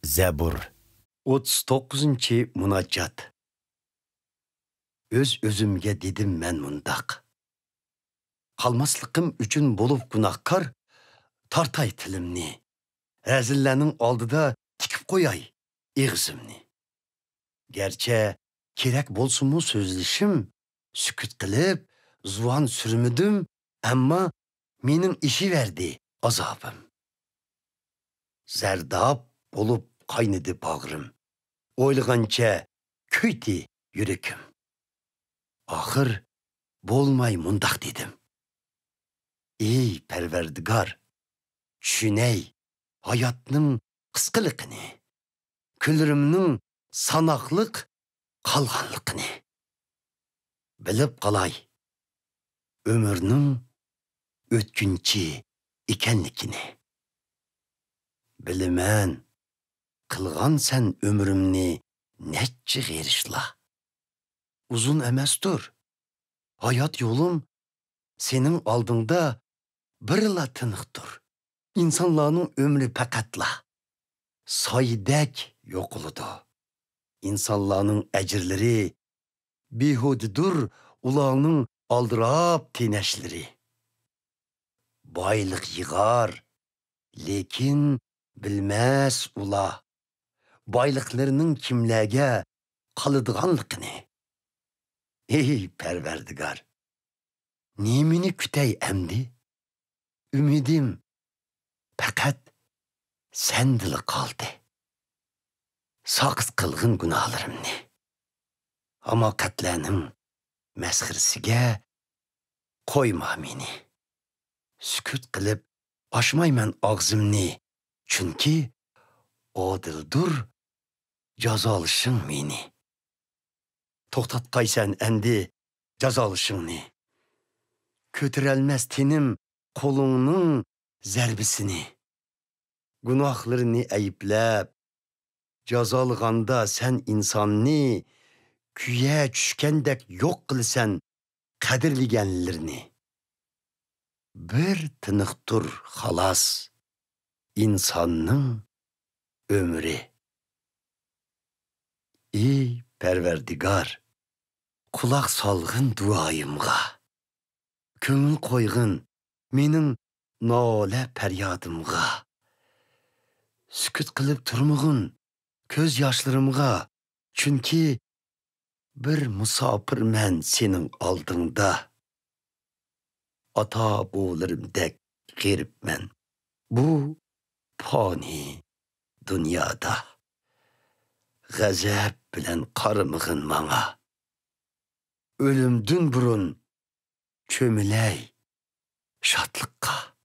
Zəbur 39-cu münacat. Öz-özümge dedim mən mundaq. Qalmaslıqım üçün bolub günahkar, tartay tilimni. Rəzillənin aldıda tikib qoyay eğzimni. Gerçe kerek bolsunmu sözlüşüm, sükut qilib, zuvan sürmüdüm, amma menin işi verdi azabım. Zərdab olup kaynadı bağrım. Oylığanca köyti yürekim. Ahır bolmay mundaq dedim. Ey perverdigar, düşüney hayatның qısqılıqını, külürümnің sanaqlıq qalğanlıqını. Bilip qalay, ömürnің ötkünçi ikenlikini. Bilimən, qılğan sen ömrümni netçi gerişla. Uzun emestur. Hayat yolum senin aldığında birla tınıqtır. İnsanların ömrü pekatla. Saydek yokuludu. İnsanların ecirleri bihududur, ulağının aldırap tineşleri. Baylık yığar, lekin bilmez ula. Baylıklarının kimləge kalıdığanlıqını. Ey perverdigar, nimini kütey emdi? Ümidim fakat sen dili kaldı. Sakız kılgın günahlarımni. Ama katlenin meskırsige koyma meni. Sükut kılıp açmayman ağzımni. Çünkü odildur cazalışın meni. Toxtatkaysan endi cazalışını. Kötürelmez tenim kolunun zerbisini. Günahlarını eyipləb, cazalığanda sen insanını küye çüşkendek yok kılsan kadirligenlerini. Bir tınıqtur xalas insanın ömrü. Ey perverdigar, kulak salgın duayımga. Köngül koyğın menin nole peryadımga. Sükut kılıp turmağın köz yaşlarımga. Çünkü bir musafir men senin aldığında. Ata boğulırımdek gerip men. Bu fani dünyada. Gazap bilen karımığın bana. Ölümdün burun çömüley şatlıkka.